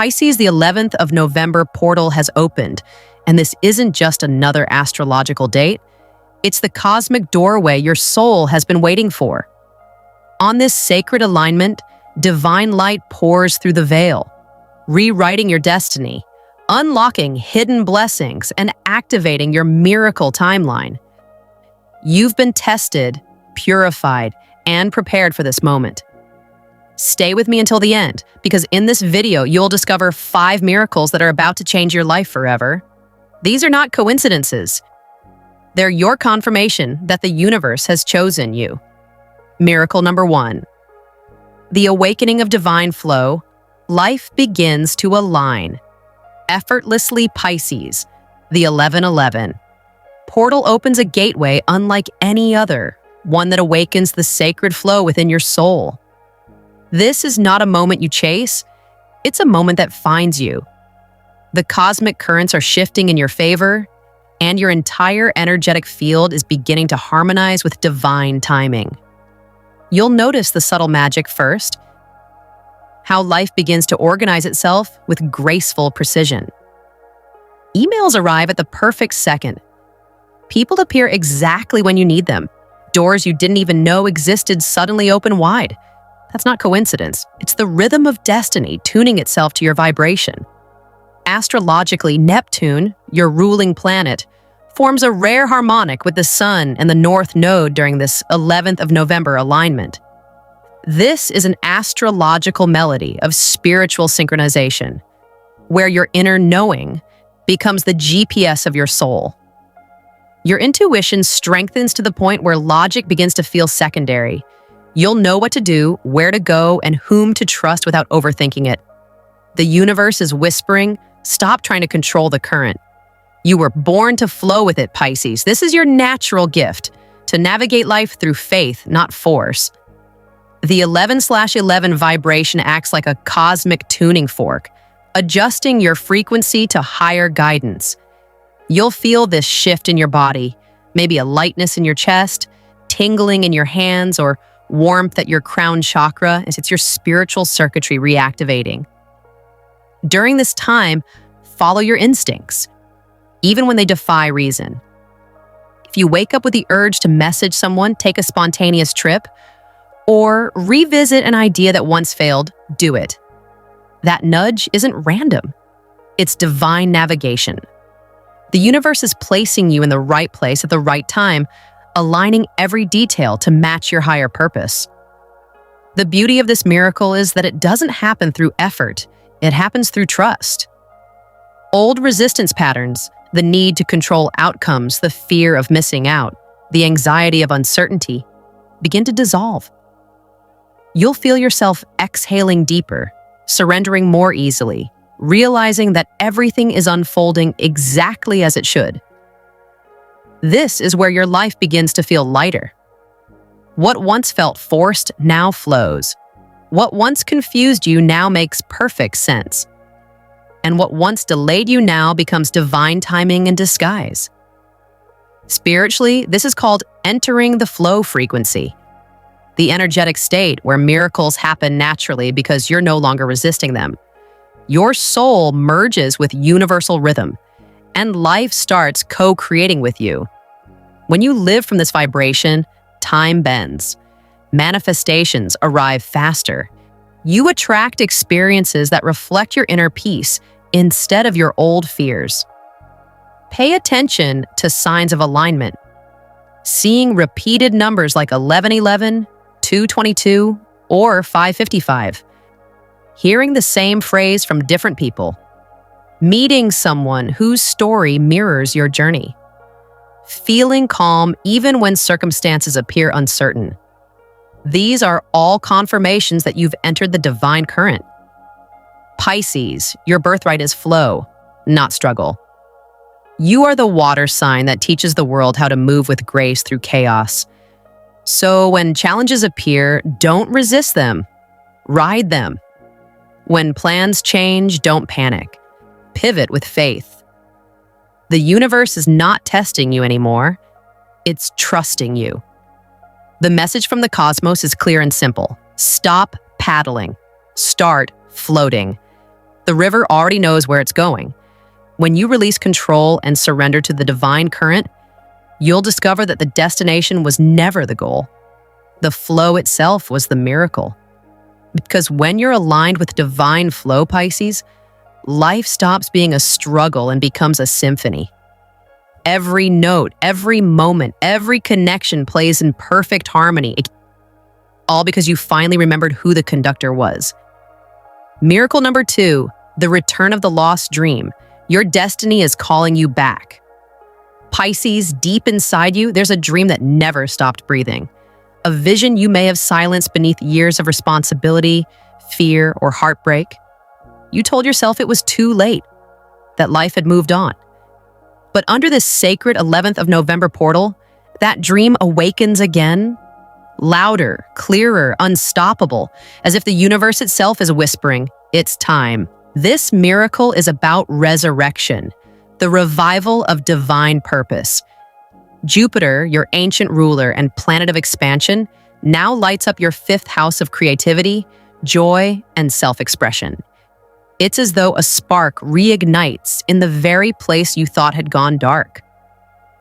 Pisces, the 11th of November portal has opened, and this isn't just another astrological date. It's the cosmic doorway your soul has been waiting for. On this sacred alignment, divine light pours through the veil, rewriting your destiny, unlocking hidden blessings, and activating your miracle timeline. You've been tested, purified, and prepared for this moment. Stay with me until the end, because in this video, you'll discover 5 miracles that are about to change your life forever. These are not coincidences. They're your confirmation that the universe has chosen you. Miracle number 1. The awakening of divine flow. Life begins to align. Effortlessly, Pisces, the 1111. Portal opens a gateway unlike any other, one that awakens the sacred flow within your soul. This is not a moment you chase, it's a moment that finds you. The cosmic currents are shifting in your favor, and your entire energetic field is beginning to harmonize with divine timing. You'll notice the subtle magic first, how life begins to organize itself with graceful precision. Emails arrive at the perfect second. People appear exactly when you need them. Doors you didn't even know existed suddenly open wide. That's not coincidence. It's the rhythm of destiny tuning itself to your vibration. Astrologically, Neptune, your ruling planet, forms a rare harmonic with the Sun and the North Node during this 11th of November alignment. This is an astrological melody of spiritual synchronization, where your inner knowing becomes the GPS of your soul. Your intuition strengthens to the point where logic begins to feel secondary. You'll know what to do, where to go, and whom to trust without overthinking it. The universe is whispering, stop trying to control the current. You were born to flow with it, Pisces. This is your natural gift, to navigate life through faith, not force. The 11/11 vibration acts like a cosmic tuning fork, adjusting your frequency to higher guidance. You'll feel this shift in your body, maybe a lightness in your chest, tingling in your hands, or warmth at your crown chakra as it's your spiritual circuitry reactivating. During this time, follow your instincts, even when they defy reason. If you wake up with the urge to message someone, take a spontaneous trip, or revisit an idea that once failed, do it. That nudge isn't random. It's divine navigation. The universe is placing you in the right place at the right time, aligning every detail to match your higher purpose. The beauty of this miracle is that it doesn't happen through effort, it happens through trust. Old resistance patterns, the need to control outcomes, the fear of missing out, the anxiety of uncertainty, begin to dissolve. You'll feel yourself exhaling deeper, surrendering more easily, realizing that everything is unfolding exactly as it should. This is where your life begins to feel lighter. What once felt forced now flows. What once confused you now makes perfect sense. And what once delayed you now becomes divine timing in disguise. Spiritually, this is called entering the flow frequency, the energetic state where miracles happen naturally because you're no longer resisting them. Your soul merges with universal rhythm, and life starts co-creating with you. When you live from this vibration, time bends. Manifestations arrive faster. You attract experiences that reflect your inner peace instead of your old fears. Pay attention to signs of alignment. Seeing repeated numbers like 1111, 222, or 555. Hearing the same phrase from different people. Meeting someone whose story mirrors your journey. Feeling calm even when circumstances appear uncertain. These are all confirmations that you've entered the divine current. Pisces, your birthright is flow, not struggle. You are the water sign that teaches the world how to move with grace through chaos. So when challenges appear, don't resist them. Ride them. When plans change, don't panic. Pivot with faith. The universe is not testing you anymore. It's trusting you. The message from the cosmos is clear and simple. Stop paddling. Start floating. The river already knows where it's going. When you release control and surrender to the divine current, you'll discover that the destination was never the goal. The flow itself was the miracle. Because when you're aligned with divine flow, Pisces, life stops being a struggle and becomes a symphony. Every note, every moment, every connection plays in perfect harmony, all because you finally remembered who the conductor was. Miracle number 2, the return of the lost dream. Your destiny is calling you back. Pisces, deep inside you, there's a dream that never stopped breathing. A vision you may have silenced beneath years of responsibility, fear, or heartbreak. You told yourself it was too late, that life had moved on. But under this sacred 11th of November portal, that dream awakens again, louder, clearer, unstoppable, as if the universe itself is whispering, "It's time." This miracle is about resurrection, the revival of divine purpose. Jupiter, your ancient ruler and planet of expansion, now lights up your 5th house of creativity, joy, and self-expression. It's as though a spark reignites in the very place you thought had gone dark.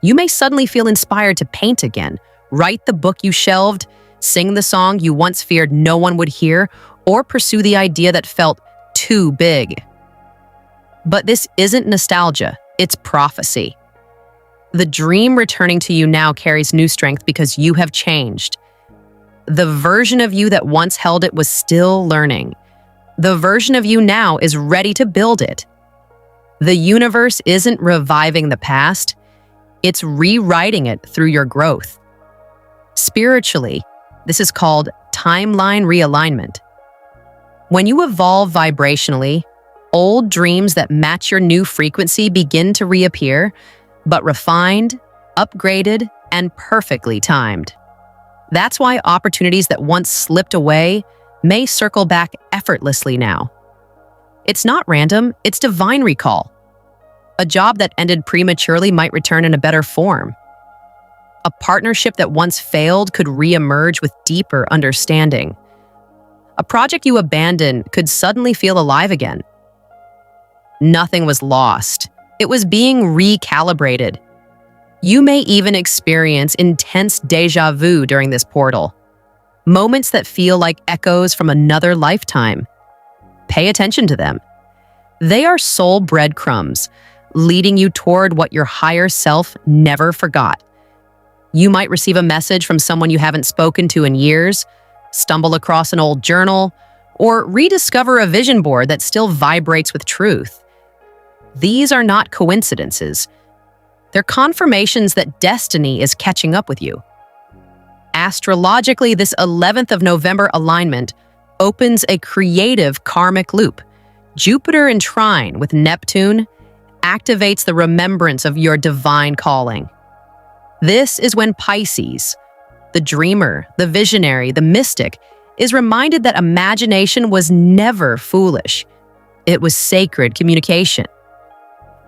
You may suddenly feel inspired to paint again, write the book you shelved, sing the song you once feared no one would hear, or pursue the idea that felt too big. But this isn't nostalgia, it's prophecy. The dream returning to you now carries new strength because you have changed. The version of you that once held it was still learning. The version of you now is ready to build it. The universe isn't reviving the past, it's rewriting it through your growth. Spiritually, this is called timeline realignment. When you evolve vibrationally, old dreams that match your new frequency begin to reappear, but refined, upgraded, and perfectly timed. That's why opportunities that once slipped away may circle back effortlessly now. It's not random, it's divine recall. A job that ended prematurely might return in a better form. A partnership that once failed could reemerge with deeper understanding. A project you abandoned could suddenly feel alive again. Nothing was lost. It was being recalibrated. You may even experience intense déjà vu during this portal. Moments that feel like echoes from another lifetime. Pay attention to them. They are soul breadcrumbs, leading you toward what your higher self never forgot. You might receive a message from someone you haven't spoken to in years, stumble across an old journal, or rediscover a vision board that still vibrates with truth. These are not coincidences. They're confirmations that destiny is catching up with you. Astrologically, this 11th of November alignment opens a creative karmic loop. Jupiter in trine with Neptune activates the remembrance of your divine calling. This is when Pisces, the dreamer, the visionary, the mystic, is reminded that imagination was never foolish. It was sacred communication.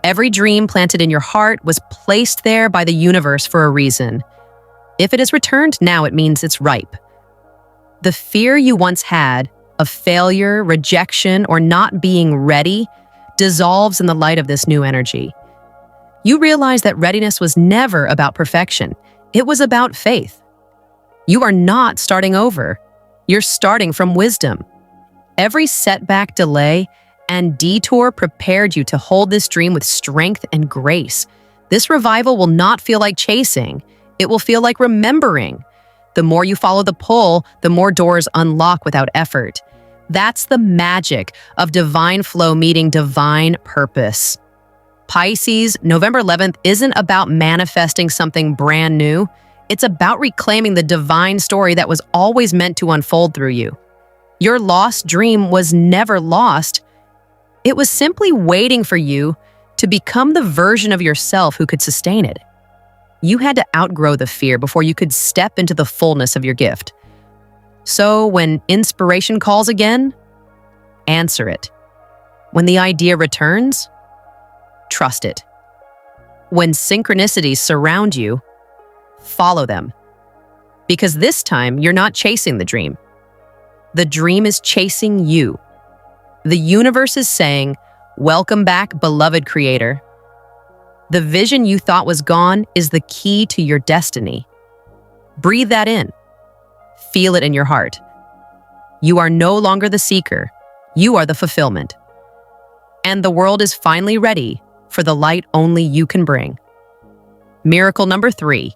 Every dream planted in your heart was placed there by the universe for a reason. If it is returned now, it means it's ripe. The fear you once had of failure, rejection, or not being ready dissolves in the light of this new energy. You realize that readiness was never about perfection. It was about faith. You are not starting over. You're starting from wisdom. Every setback, delay, and detour prepared you to hold this dream with strength and grace. This revival will not feel like chasing. It will feel like remembering. The more you follow the pull, the more doors unlock without effort. That's the magic of divine flow meeting divine purpose. Pisces, November 11th isn't about manifesting something brand new. It's about reclaiming the divine story that was always meant to unfold through you. Your lost dream was never lost. It was simply waiting for you to become the version of yourself who could sustain it. You had to outgrow the fear before you could step into the fullness of your gift. So when inspiration calls again, answer it. When the idea returns, trust it. When synchronicities surround you, follow them. Because this time, you're not chasing the dream. The dream is chasing you. The universe is saying, welcome back, beloved creator. The vision you thought was gone is the key to your destiny. Breathe that in. Feel it in your heart. You are no longer the seeker. You are the fulfillment. And the world is finally ready for the light only you can bring. Miracle number 3.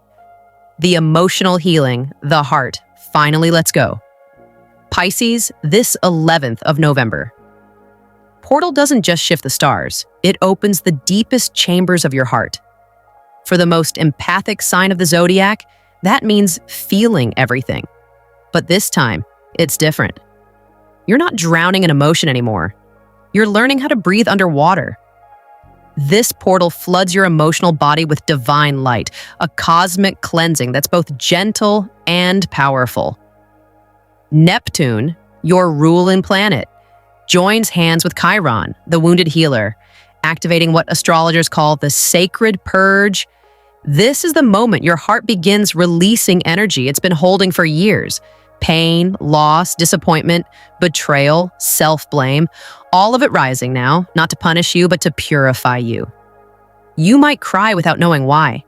The emotional healing, the heart, finally lets go. Pisces, this 11th of November. Portal doesn't just shift the stars, it opens the deepest chambers of your heart. For the most empathic sign of the zodiac, that means feeling everything. But this time, it's different. You're not drowning in emotion anymore. You're learning how to breathe underwater. This portal floods your emotional body with divine light, a cosmic cleansing that's both gentle and powerful. Neptune, your ruling planet, joins hands with Chiron, the wounded healer, activating what astrologers call the sacred purge. This is the moment your heart begins releasing energy it's been holding for years. Pain, loss, disappointment, betrayal, self-blame, all of it rising now, not to punish you, but to purify you. You might cry without knowing why.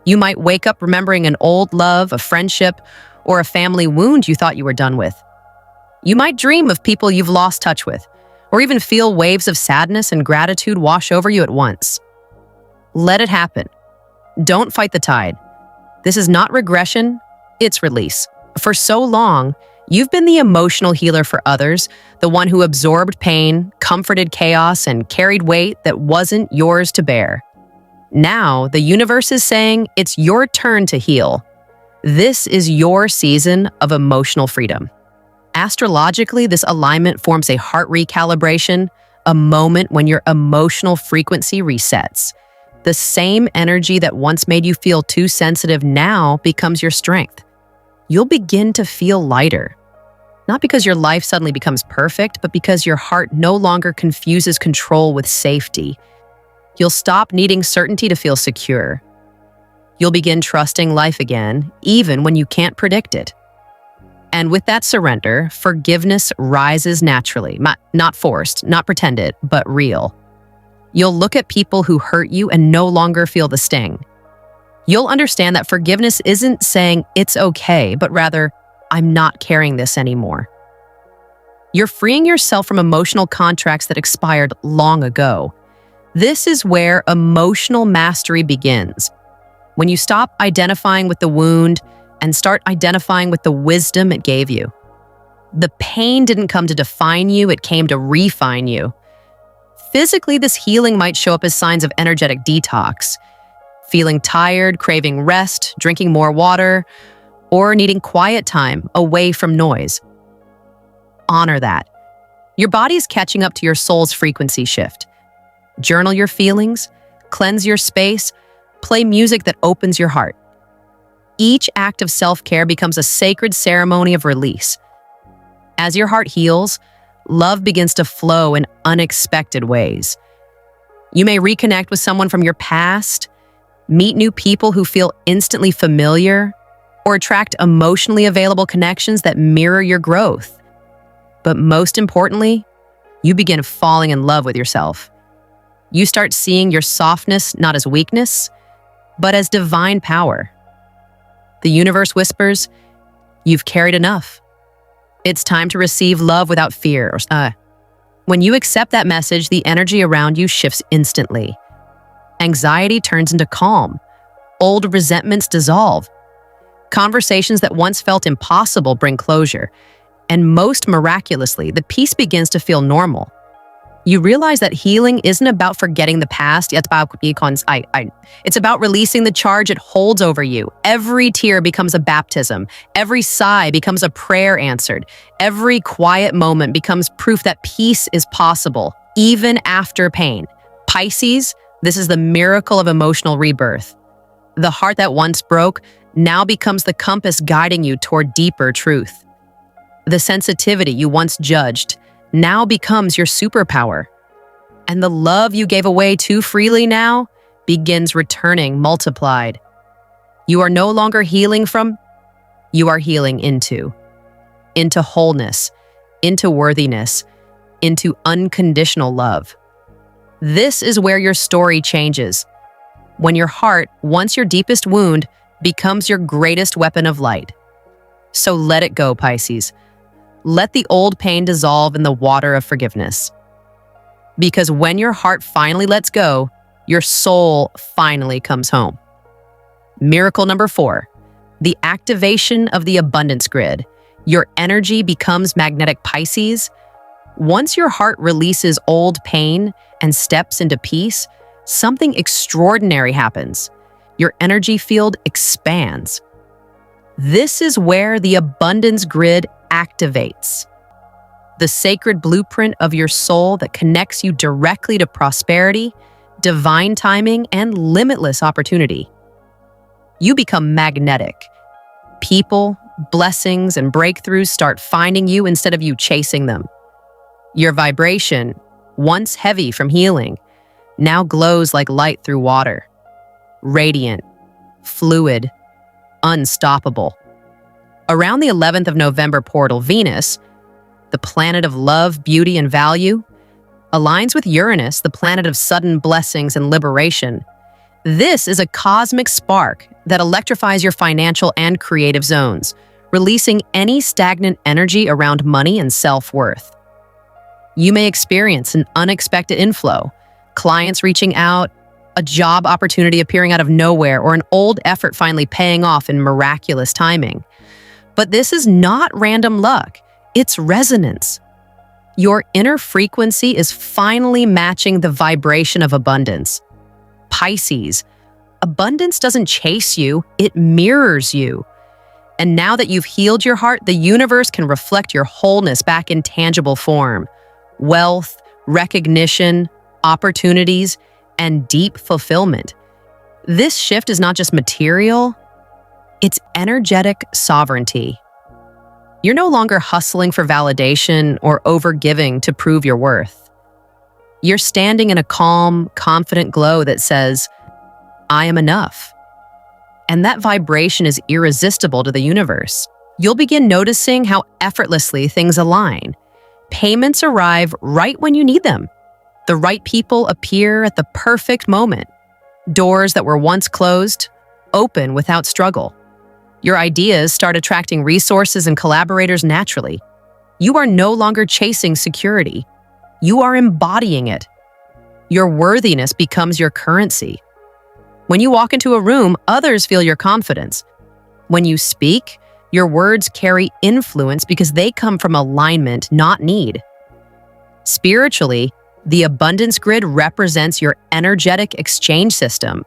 You might wake up remembering an old love, a friendship, or a family wound you thought you were done with. You might dream of people you've lost touch with, or even feel waves of sadness and gratitude wash over you at once. Let it happen. Don't fight the tide. This is not regression, it's release. For so long, you've been the emotional healer for others, the one who absorbed pain, comforted chaos, and carried weight that wasn't yours to bear. Now, the universe is saying it's your turn to heal. This is your season of emotional freedom. Astrologically, this alignment forms a heart recalibration, a moment when your emotional frequency resets. The same energy that once made you feel too sensitive now becomes your strength. You'll begin to feel lighter. Not because your life suddenly becomes perfect, but because your heart no longer confuses control with safety. You'll stop needing certainty to feel secure. You'll begin trusting life again, even when you can't predict it. And with that surrender, forgiveness rises naturally, not forced, not pretended, but real. You'll look at people who hurt you and no longer feel the sting. You'll understand that forgiveness isn't saying it's okay, but rather, I'm not carrying this anymore. You're freeing yourself from emotional contracts that expired long ago. This is where emotional mastery begins. When you stop identifying with the wound and start identifying with the wisdom it gave you. The pain didn't come to define you, it came to refine you. Physically, this healing might show up as signs of energetic detox. Feeling tired, craving rest, drinking more water, or needing quiet time away from noise. Honor that. Your body's catching up to your soul's frequency shift. Journal your feelings, cleanse your space, play music that opens your heart. Each act of self-care becomes a sacred ceremony of release. As your heart heals, love begins to flow in unexpected ways. You may reconnect with someone from your past, meet new people who feel instantly familiar, or attract emotionally available connections that mirror your growth. But most importantly, you begin falling in love with yourself. You start seeing your softness not as weakness, but as divine power. The universe whispers, you've carried enough. It's time to receive love without fear. When you accept that message, the energy around you shifts instantly. Anxiety turns into calm. Old resentments dissolve. Conversations that once felt impossible bring closure. And most miraculously, the peace begins to feel normal. You realize that healing isn't about forgetting the past, it's about releasing the charge it holds over you. Every tear becomes a baptism. Every sigh becomes a prayer answered. Every quiet moment becomes proof that peace is possible, even after pain. Pisces, this is the miracle of emotional rebirth. The heart that once broke now becomes the compass guiding you toward deeper truth. The sensitivity you once judged now becomes your superpower. And the love you gave away too freely now begins returning multiplied. You are no longer healing from, you are healing into wholeness, into worthiness, into unconditional love. This is where your story changes. When your heart, once your deepest wound, becomes your greatest weapon of light. So let it go, Pisces. Let the old pain dissolve in the water of forgiveness. Because when your heart finally lets go, your soul finally comes home. Miracle number 4, the activation of the abundance grid. Your energy becomes magnetic, Pisces. Once your heart releases old pain and steps into peace, something extraordinary happens. Your energy field expands. This is where the abundance grid activates. The sacred blueprint of your soul that connects you directly to prosperity, divine timing, and limitless opportunity. You become magnetic. People, blessings, and breakthroughs start finding you instead of you chasing them. Your vibration, once heavy from healing, now glows like light through water. Radiant, fluid, unstoppable. Around the 11th of November portal, Venus, the planet of love, beauty, and value, aligns with Uranus, the planet of sudden blessings and liberation. This is a cosmic spark that electrifies your financial and creative zones, releasing any stagnant energy around money and self-worth. You may experience an unexpected inflow, clients reaching out, a job opportunity appearing out of nowhere, or an old effort finally paying off in miraculous timing. But this is not random luck, it's resonance. Your inner frequency is finally matching the vibration of abundance. Pisces, abundance doesn't chase you, it mirrors you. And now that you've healed your heart, the universe can reflect your wholeness back in tangible form. Wealth, recognition, opportunities, and deep fulfillment. This shift is not just material, it's energetic sovereignty. You're no longer hustling for validation or overgiving to prove your worth. You're standing in a calm, confident glow that says, I am enough. And that vibration is irresistible to the universe. You'll begin noticing how effortlessly things align. Payments arrive right when you need them. The right people appear at the perfect moment. Doors that were once closed open without struggle. Your ideas start attracting resources and collaborators naturally. You are no longer chasing security. You are embodying it. Your worthiness becomes your currency. When you walk into a room, others feel your confidence. When you speak, your words carry influence because they come from alignment, not need. Spiritually, the abundance grid represents your energetic exchange system,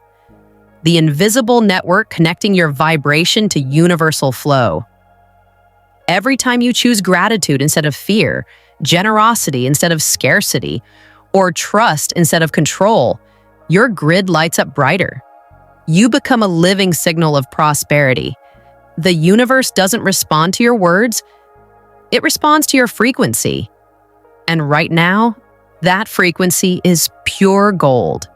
the invisible network connecting your vibration to universal flow. Every time you choose gratitude instead of fear, generosity instead of scarcity, or trust instead of control, your grid lights up brighter. You become a living signal of prosperity. The universe doesn't respond to your words, it responds to your frequency. And right now, that frequency is pure gold.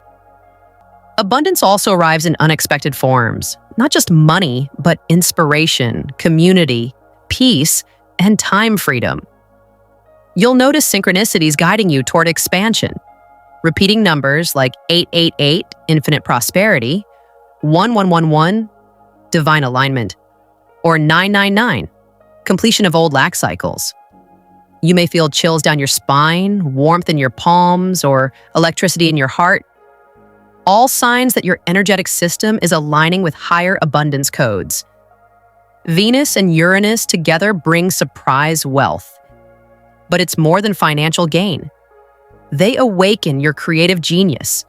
Abundance also arrives in unexpected forms, not just money, but inspiration, community, peace, and time freedom. You'll notice synchronicities guiding you toward expansion. Repeating numbers like 888, infinite prosperity, 1111, divine alignment, or 999, completion of old lack cycles. You may feel chills down your spine, warmth in your palms, or electricity in your heart. All signs that your energetic system is aligning with higher abundance codes. Venus and Uranus together bring surprise wealth. But it's more than financial gain. They awaken your creative genius.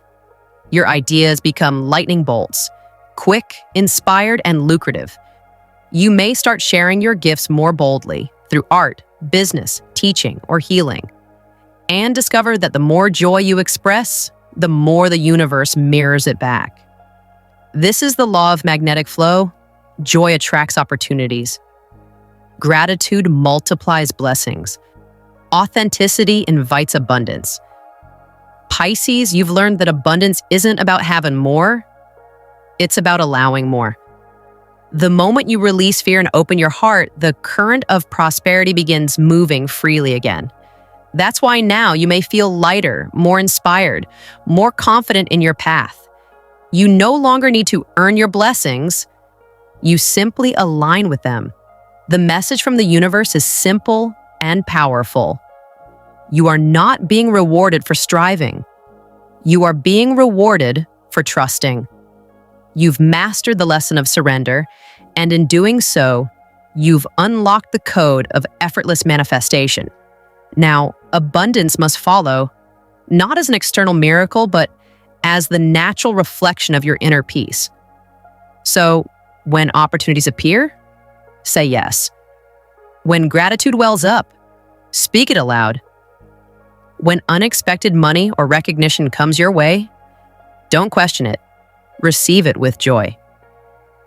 Your ideas become lightning bolts, quick, inspired, and lucrative. You may start sharing your gifts more boldly through art, business, teaching, or healing, and discover that the more joy you express, the more the universe mirrors it back. This is the law of magnetic flow. Joy attracts opportunities. Gratitude multiplies blessings. Authenticity invites abundance. Pisces, you've learned that abundance isn't about having more, it's about allowing more. The moment you release fear and open your heart, the current of prosperity begins moving freely again. That's why now you may feel lighter, more inspired, more confident in your path. You no longer need to earn your blessings. You simply align with them. The message from the universe is simple and powerful. You are not being rewarded for striving. You are being rewarded for trusting. You've mastered the lesson of surrender, and in doing so, you've unlocked the code of effortless manifestation. Now, abundance must follow, not as an external miracle, but as the natural reflection of your inner peace. So, when opportunities appear, say yes. When gratitude wells up, speak it aloud. When unexpected money or recognition comes your way, don't question it. Receive it with joy.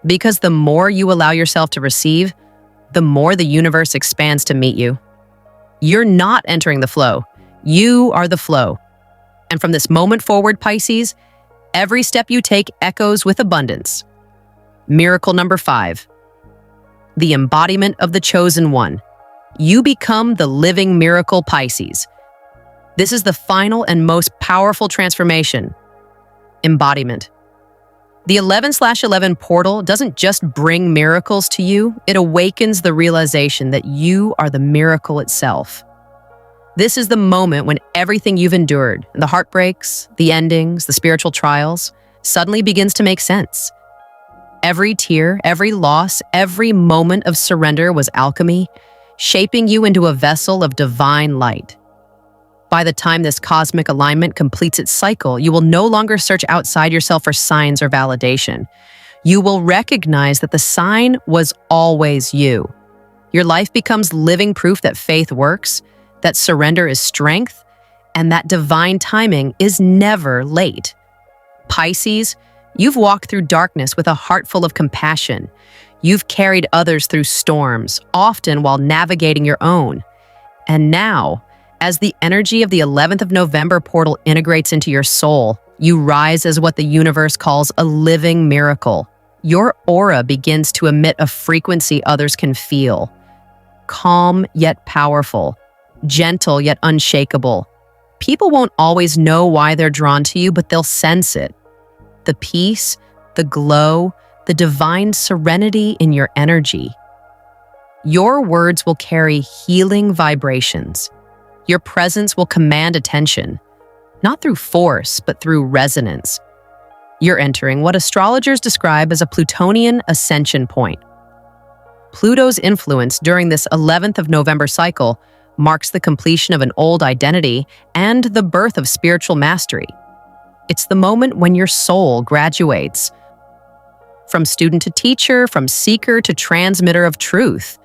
Because the more you allow yourself to receive, the more the universe expands to meet you. You're not entering the flow. You are the flow. And from this moment forward, Pisces, every step you take echoes with abundance. Miracle number 5. The embodiment of the chosen one. You become the living miracle, Pisces. This is the final and most powerful transformation. Embodiment. The 11/11 portal doesn't just bring miracles to you, it awakens the realization that you are the miracle itself. This is the moment when everything you've endured, the heartbreaks, the endings, the spiritual trials, suddenly begins to make sense. Every tear, every loss, every moment of surrender was alchemy, shaping you into a vessel of divine light. By the time this cosmic alignment completes its cycle, you will no longer search outside yourself for signs or validation. You will recognize that the sign was always you. Your life becomes living proof that faith works, that surrender is strength, and that divine timing is never late. Pisces, you've walked through darkness with a heart full of compassion. You've carried others through storms, often while navigating your own. And now, as the energy of the 11th of November portal integrates into your soul, you rise as what the universe calls a living miracle. Your aura begins to emit a frequency others can feel. Calm yet powerful, gentle yet unshakable. People won't always know why they're drawn to you, but they'll sense it. The peace, the glow, the divine serenity in your energy. Your words will carry healing vibrations. Your presence will command attention, not through force, but through resonance. You're entering what astrologers describe as a Plutonian ascension point. Pluto's influence during this 11th of November cycle marks the completion of an old identity and the birth of spiritual mastery. It's the moment when your soul graduates. From student to teacher, from seeker to transmitter of truth.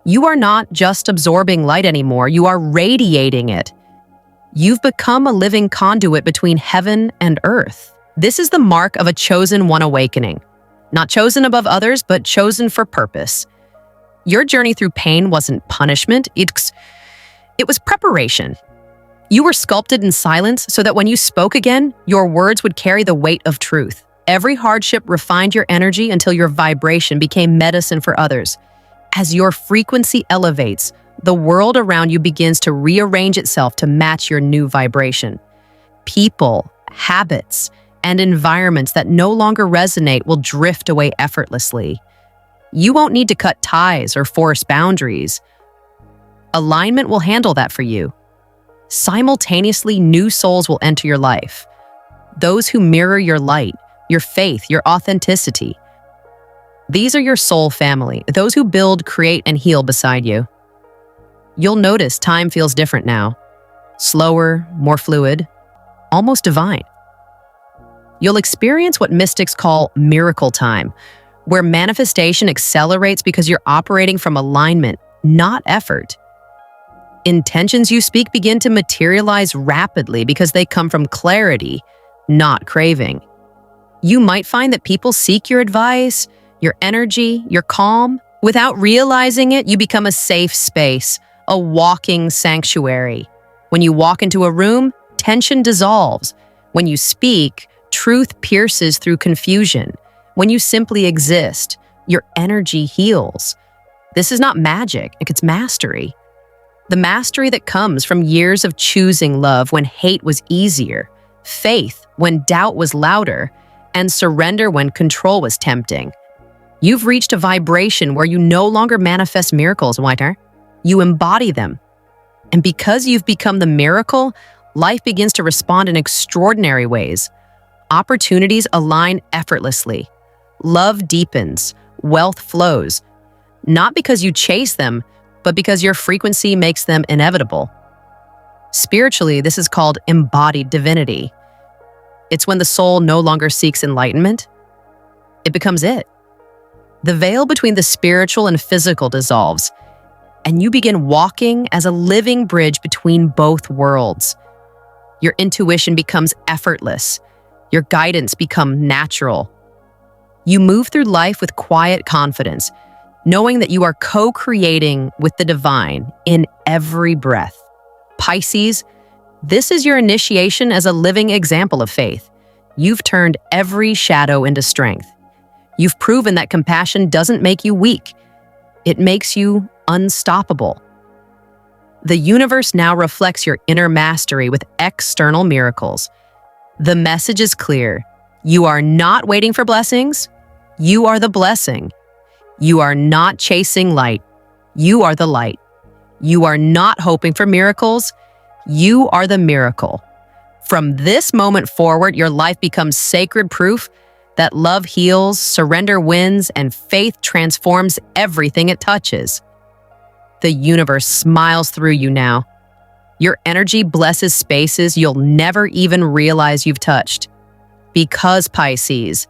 You are not just absorbing light anymore, you are radiating it. You've become a living conduit between heaven and earth. This is the mark of a chosen one awakening. Not chosen above others, but chosen for purpose. Your journey through pain wasn't punishment, it was preparation. You were sculpted in silence so that when you spoke again, your words would carry the weight of truth. Every hardship refined your energy until your vibration became medicine for others. As your frequency elevates, the world around you begins to rearrange itself to match your new vibration. People, habits, and environments that no longer resonate will drift away effortlessly. You won't need to cut ties or force boundaries. Alignment will handle that for you. Simultaneously, new souls will enter your life. Those who mirror your light, your faith, your authenticity. These are your soul family, those who build, create, and heal beside you. You'll notice time feels different now. Slower, more fluid, almost divine. You'll experience what mystics call miracle time, where manifestation accelerates because you're operating from alignment, not effort. Intentions you speak begin to materialize rapidly because they come from clarity, not craving. You might find that people seek your advice, your energy, your calm. Without realizing it, you become a safe space, a walking sanctuary. When you walk into a room, tension dissolves. When you speak, truth pierces through confusion. When you simply exist, your energy heals. This is not magic, it's mastery. The mastery that comes from years of choosing love when hate was easier, faith when doubt was louder, and surrender when control was tempting. You've reached a vibration where you no longer manifest miracles, Whiter. You embody them. And because you've become the miracle, life begins to respond in extraordinary ways. Opportunities align effortlessly. Love deepens. Wealth flows. Not because you chase them, but because your frequency makes them inevitable. Spiritually, this is called embodied divinity. It's when the soul no longer seeks enlightenment. It becomes it. The veil between the spiritual and physical dissolves, and you begin walking as a living bridge between both worlds. Your intuition becomes effortless. Your guidance becomes natural. You move through life with quiet confidence, knowing that you are co-creating with the divine in every breath. Pisces, this is your initiation as a living example of faith. You've turned every shadow into strength. You've proven that compassion doesn't make you weak. It makes you unstoppable. The universe now reflects your inner mastery with external miracles. The message is clear. You are not waiting for blessings. You are the blessing. You are not chasing light. You are the light. You are not hoping for miracles. You are the miracle. From this moment forward, your life becomes sacred proof that love heals, surrender wins, and faith transforms everything it touches. The universe smiles through you now. Your energy blesses spaces you'll never even realize you've touched. Because Pisces,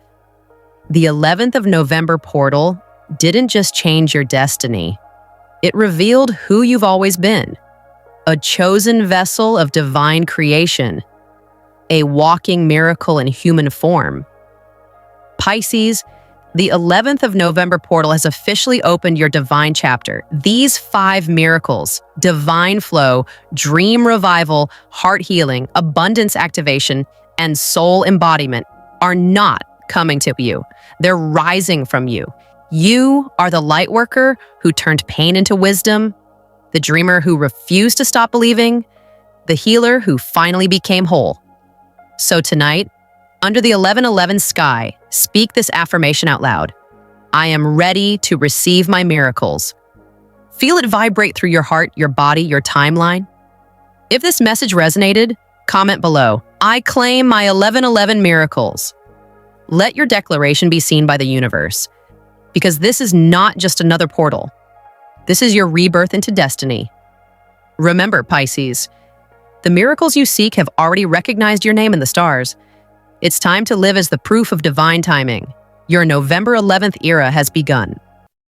the 11th of November portal didn't just change your destiny. It revealed who you've always been. A chosen vessel of divine creation. A walking miracle in human form. Pisces, the 11th of November portal has officially opened your divine chapter. These 5 miracles, divine flow, dream revival, heart healing, abundance activation, and soul embodiment, are not coming to you. They're rising from you. You are the light worker who turned pain into wisdom, the dreamer who refused to stop believing, the healer who finally became whole. So tonight, under the 1111 sky, speak this affirmation out loud. I am ready to receive my miracles. Feel it vibrate through your heart, your body, your timeline. If this message resonated, comment below. I claim my 1111 miracles. Let your declaration be seen by the universe, because this is not just another portal. This is your rebirth into destiny. Remember, Pisces, the miracles you seek have already recognized your name in the stars. It's time to live as the proof of divine timing. Your November 11th era has begun.